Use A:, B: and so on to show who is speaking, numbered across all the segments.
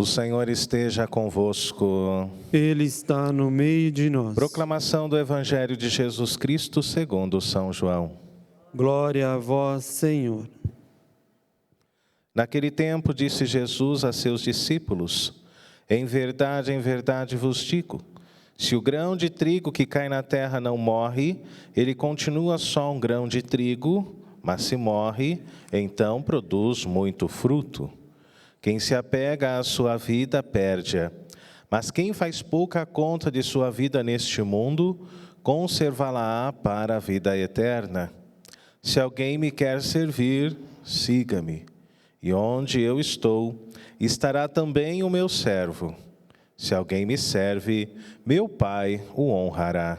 A: O Senhor esteja convosco.
B: Ele está no meio de nós.
A: Proclamação do Evangelho de Jesus Cristo segundo São João.
B: Glória a vós, Senhor.
A: Naquele tempo disse Jesus a seus discípulos: em verdade vos digo, se o grão de trigo que cai na terra não morre, ele continua só um grão de trigo, mas se morre, então produz muito fruto. Quem se apega à sua vida, perde-a. Mas quem faz pouca conta de sua vida neste mundo, conservá-la-á para a vida eterna. Se alguém me quer servir, siga-me. E onde eu estou, estará também o meu servo. Se alguém me serve, meu Pai o honrará.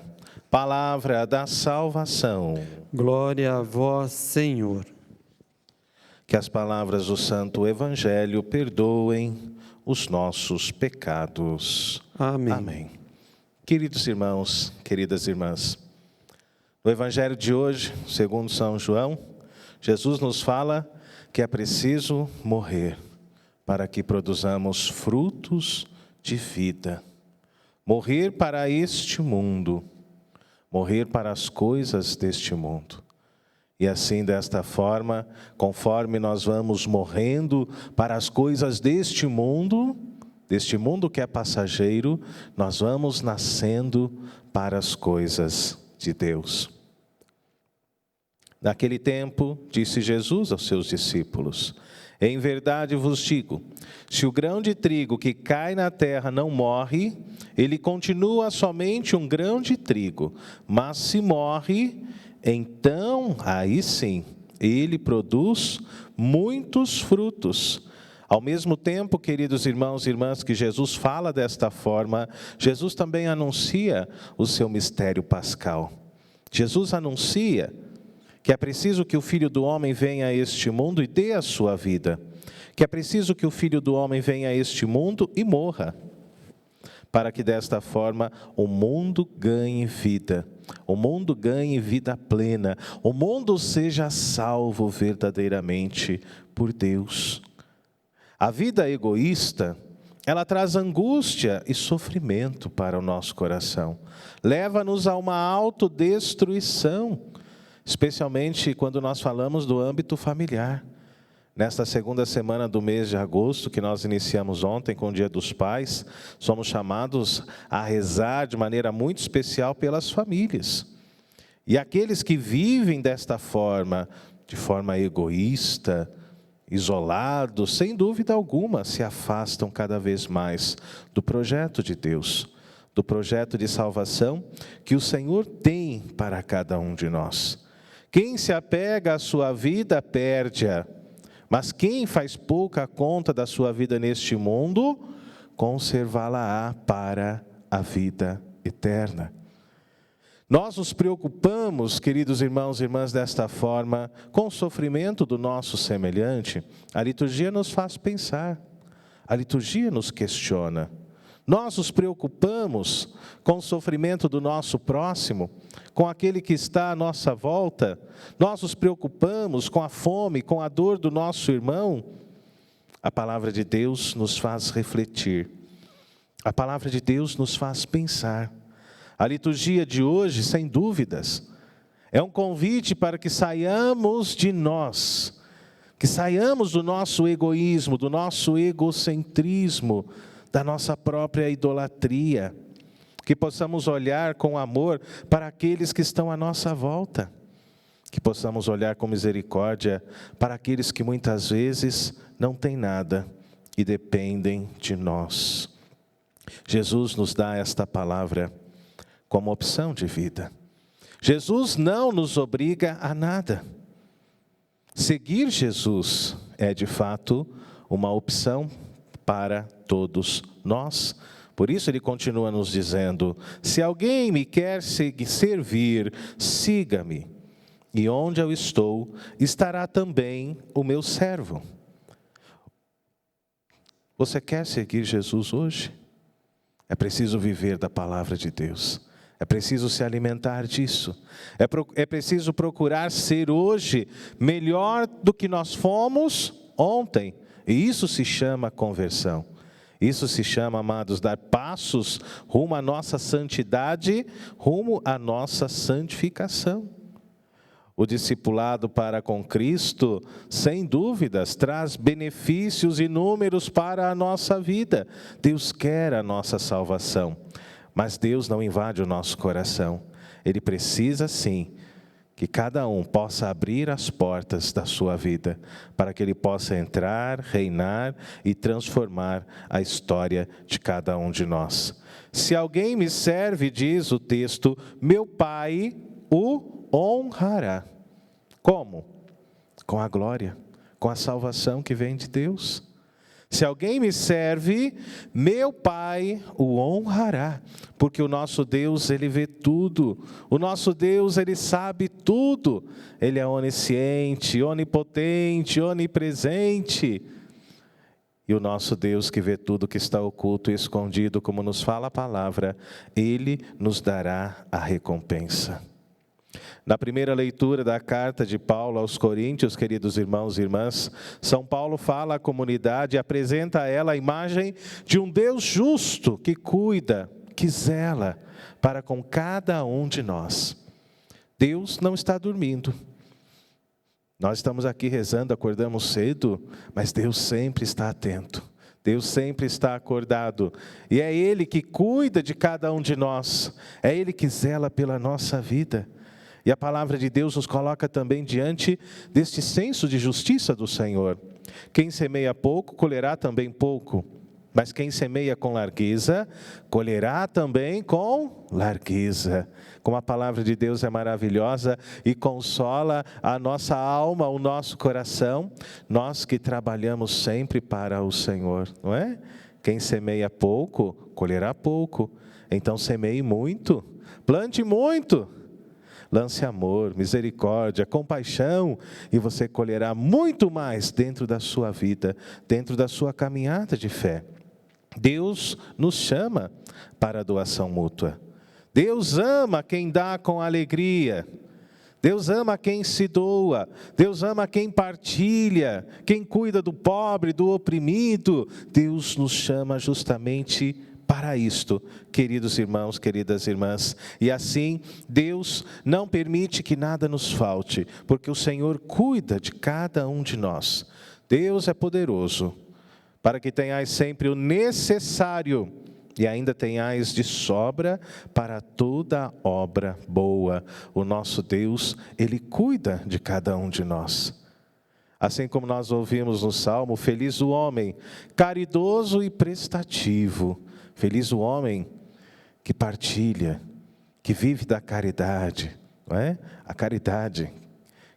A: Palavra da salvação.
B: Glória a vós, Senhor.
A: Que as palavras do Santo Evangelho perdoem os nossos pecados.
B: Amém.
A: Amém. Queridos irmãos, queridas irmãs, no Evangelho de hoje, segundo São João, Jesus nos fala que é preciso morrer para que produzamos frutos de vida. Morrer para este mundo, morrer para as coisas deste mundo. E assim, desta forma, conforme nós vamos morrendo para as coisas deste mundo que é passageiro, nós vamos nascendo para as coisas de Deus. Naquele tempo, disse Jesus aos seus discípulos: em verdade vos digo, se o grão de trigo que cai na terra não morre, ele continua somente um grão de trigo, mas se morre, então, aí sim, ele produz muitos frutos. Ao mesmo tempo, queridos irmãos e irmãs, que Jesus fala desta forma, Jesus também anuncia o seu mistério pascal. Jesus anuncia que é preciso que o Filho do Homem venha a este mundo e dê a sua vida. Que é preciso que o Filho do Homem venha a este mundo e morra. Para que desta forma o mundo ganhe vida. O mundo ganhe vida plena. O mundo seja salvo verdadeiramente por Deus. A vida egoísta, ela traz angústia e sofrimento para o nosso coração. Leva-nos a uma autodestruição, especialmente quando nós falamos do âmbito familiar. Nesta segunda semana do mês de agosto, que nós iniciamos ontem com o Dia dos Pais, somos chamados a rezar de maneira muito especial pelas famílias. E aqueles que vivem desta forma, de forma egoísta, isolados, sem dúvida alguma, se afastam cada vez mais do projeto de Deus, do projeto de salvação que o Senhor tem para cada um de nós. Quem se apega à sua vida, perde-a. Mas quem faz pouca conta da sua vida neste mundo, conservá-la-á para a vida eterna. Nós nos preocupamos, queridos irmãos e irmãs, desta forma, com o sofrimento do nosso semelhante. A liturgia nos faz pensar, a liturgia nos questiona. Nós nos preocupamos com o sofrimento do nosso próximo, com aquele que está à nossa volta. Nós nos preocupamos com a fome, com a dor do nosso irmão. A palavra de Deus nos faz refletir. A palavra de Deus nos faz pensar. A liturgia de hoje, sem dúvidas, é um convite para que saiamos de nós, que saiamos do nosso egoísmo, do nosso egocentrismo, da nossa própria idolatria, que possamos olhar com amor para aqueles que estão à nossa volta, que possamos olhar com misericórdia para aqueles que muitas vezes não têm nada e dependem de nós. Jesus nos dá esta palavra como opção de vida. Jesus não nos obriga a nada. Seguir Jesus é, de fato, uma opção para todos nós. Por isso ele continua nos dizendo: se alguém me quer servir, siga-me. E onde eu estou, estará também o meu servo. Você quer seguir Jesus hoje? É preciso viver da palavra de Deus. É preciso se alimentar disso. É preciso procurar ser hoje melhor do que nós fomos ontem. E isso se chama conversão. Isso se chama, amados, dar passos rumo à nossa santidade, rumo à nossa santificação. O discipulado para com Cristo, sem dúvidas, traz benefícios inúmeros para a nossa vida. Deus quer a nossa salvação, mas Deus não invade o nosso coração. Ele precisa, sim, que cada um possa abrir as portas da sua vida, para que ele possa entrar, reinar e transformar a história de cada um de nós. Se alguém me serve, diz o texto, meu Pai o honrará. Como? Com a glória, com a salvação que vem de Deus. Se alguém me serve, meu Pai o honrará, porque o nosso Deus, Ele vê tudo. O nosso Deus, Ele sabe tudo. Ele é onisciente, onipotente, onipresente. E o nosso Deus que vê tudo que está oculto e escondido, como nos fala a palavra, Ele nos dará a recompensa. Na primeira leitura da carta de Paulo aos Coríntios, queridos irmãos e irmãs, São Paulo fala à comunidade e apresenta a ela a imagem de um Deus justo que cuida, que zela para com cada um de nós. Deus não está dormindo. Nós estamos aqui rezando, acordamos cedo, mas Deus sempre está atento. Deus sempre está acordado. E é Ele que cuida de cada um de nós. É Ele que zela pela nossa vida. E a palavra de Deus nos coloca também diante deste senso de justiça do Senhor. Quem semeia pouco, colherá também pouco. Mas quem semeia com largueza, colherá também com largueza. Como a palavra de Deus é maravilhosa e consola a nossa alma, o nosso coração, nós que trabalhamos sempre para o Senhor, não é? Quem semeia pouco, colherá pouco. Então semeie muito, plante muito. Lance amor, misericórdia, compaixão, e você colherá muito mais dentro da sua vida, dentro da sua caminhada de fé. Deus nos chama para a doação mútua. Deus ama quem dá com alegria. Deus ama quem se doa. Deus ama quem partilha, quem cuida do pobre, do oprimido. Deus nos chama justamente para isto, queridos irmãos, queridas irmãs. E assim, Deus não permite que nada nos falte, porque o Senhor cuida de cada um de nós. Deus é poderoso, para que tenhais sempre o necessário, e ainda tenhais de sobra para toda obra boa. O nosso Deus, Ele cuida de cada um de nós. Assim como nós ouvimos no Salmo, feliz o homem, caridoso e prestativo. Feliz o homem que partilha, que vive da caridade, não é? A caridade,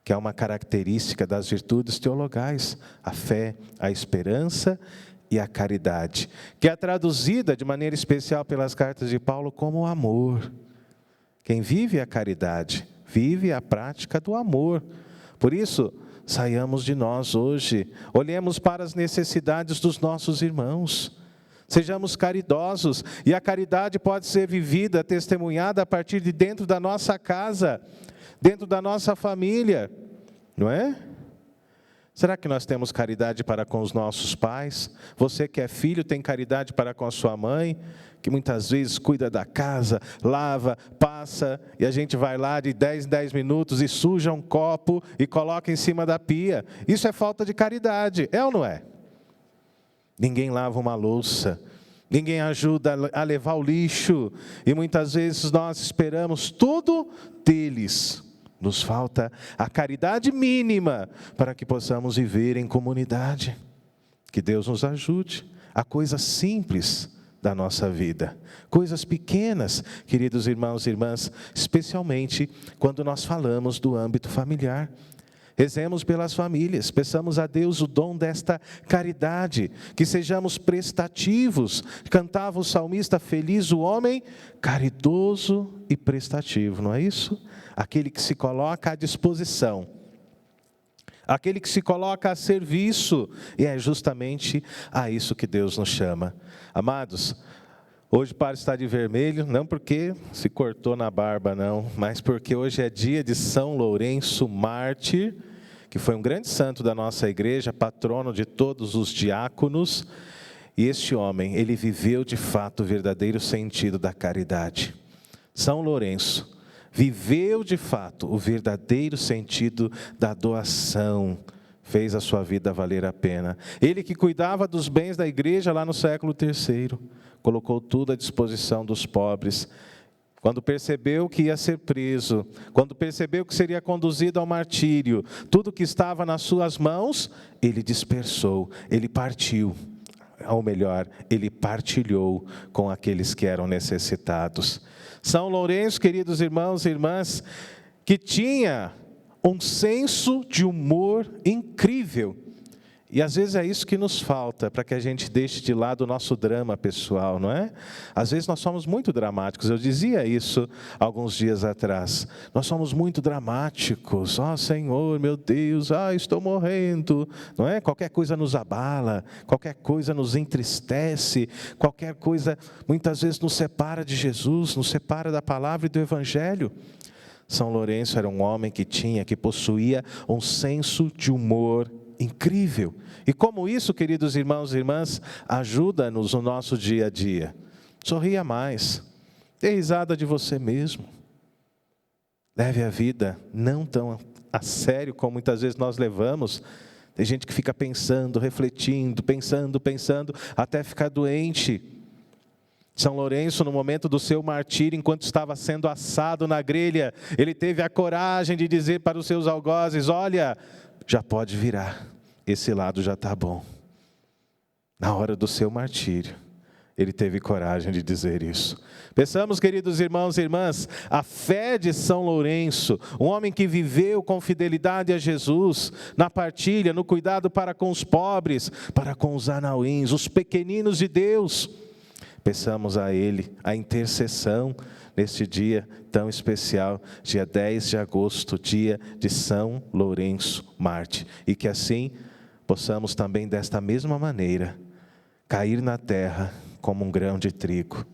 A: que é uma característica das virtudes teologais, a fé, a esperança e a caridade, que é traduzida de maneira especial pelas cartas de Paulo como amor. Quem vive a caridade, vive a prática do amor. Por isso, saiamos de nós hoje, olhemos para as necessidades dos nossos irmãos. Sejamos caridosos, e a caridade pode ser vivida, testemunhada a partir de dentro da nossa casa, dentro da nossa família, não é? Será que nós temos caridade para com os nossos pais? Você que é filho tem caridade para com a sua mãe, que muitas vezes cuida da casa, lava, passa, e a gente vai lá de 10 em 10 minutos e suja um copo e coloca em cima da pia. Isso é falta de caridade, é ou não é? Ninguém lava uma louça, ninguém ajuda a levar o lixo, e muitas vezes nós esperamos tudo deles. Nos falta a caridade mínima para que possamos viver em comunidade. Que Deus nos ajude a coisas simples da nossa vida, coisas pequenas, queridos irmãos e irmãs, especialmente quando nós falamos do âmbito familiar. Rezemos pelas famílias, peçamos a Deus o dom desta caridade, que sejamos prestativos. Cantava o salmista, feliz o homem caridoso e prestativo, não é isso? Aquele que se coloca à disposição, aquele que se coloca a serviço, e é justamente a isso que Deus nos chama. Amados, hoje o padre está de vermelho, não porque se cortou na barba, não, mas porque hoje é dia de São Lourenço Mártir, que foi um grande santo da nossa igreja, patrono de todos os diáconos, E este homem, ele viveu de fato o verdadeiro sentido da caridade. São Lourenço viveu de fato o verdadeiro sentido da doação, fez a sua vida valer a pena. Ele que cuidava dos bens da igreja lá no século III, colocou tudo à disposição dos pobres. Quando percebeu que ia ser preso, quando percebeu que seria conduzido ao martírio, tudo que estava nas suas mãos, ele dispersou, ele partiu. Ou melhor, ele partilhou com aqueles que eram necessitados. São Lourenço, queridos irmãos e irmãs, que tinha um senso de humor incrível. E às vezes é isso que nos falta, para que a gente deixe de lado o nosso drama pessoal, não é? Às vezes nós somos muito dramáticos, eu dizia isso alguns dias atrás. Nós somos muito dramáticos, Senhor, meu Deus, estou morrendo, não é? Qualquer coisa nos abala, qualquer coisa nos entristece, qualquer coisa muitas vezes nos separa de Jesus, nos separa da palavra e do Evangelho. São Lourenço era um homem que possuía um senso de humor incrível. E como isso, queridos irmãos e irmãs, ajuda-nos no nosso dia a dia. Sorria mais. Dê risada de você mesmo. Leve a vida não tão a sério como muitas vezes nós levamos. Tem gente que fica pensando, refletindo, pensando, até ficar doente. São Lourenço, no momento do seu martírio, enquanto estava sendo assado na grelha, ele teve a coragem de dizer para os seus algozes: olha, já pode virar, esse lado já está bom. Na hora do seu martírio, ele teve coragem de dizer isso. Pensamos, queridos irmãos e irmãs, a fé de São Lourenço, um homem que viveu com fidelidade a Jesus, na partilha, no cuidado para com os pobres, para com os anauins, os pequeninos de Deus. Peçamos a Ele a intercessão neste dia tão especial, dia 10 de agosto, dia de São Lourenço Mártir. E que assim possamos também, desta mesma maneira, cair na terra como um grão de trigo,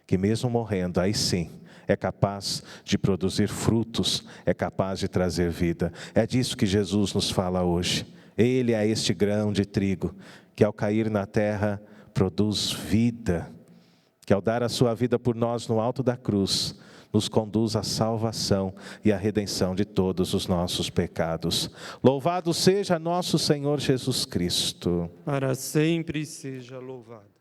A: que mesmo morrendo, aí sim, é capaz de produzir frutos, é capaz de trazer vida. É disso que Jesus nos fala hoje. Ele é este grão de trigo, que ao cair na terra, produz vida, que ao dar a sua vida por nós no alto da cruz, nos conduz à salvação e à redenção de todos os nossos pecados. Louvado seja nosso Senhor Jesus Cristo.
B: Para sempre seja louvado.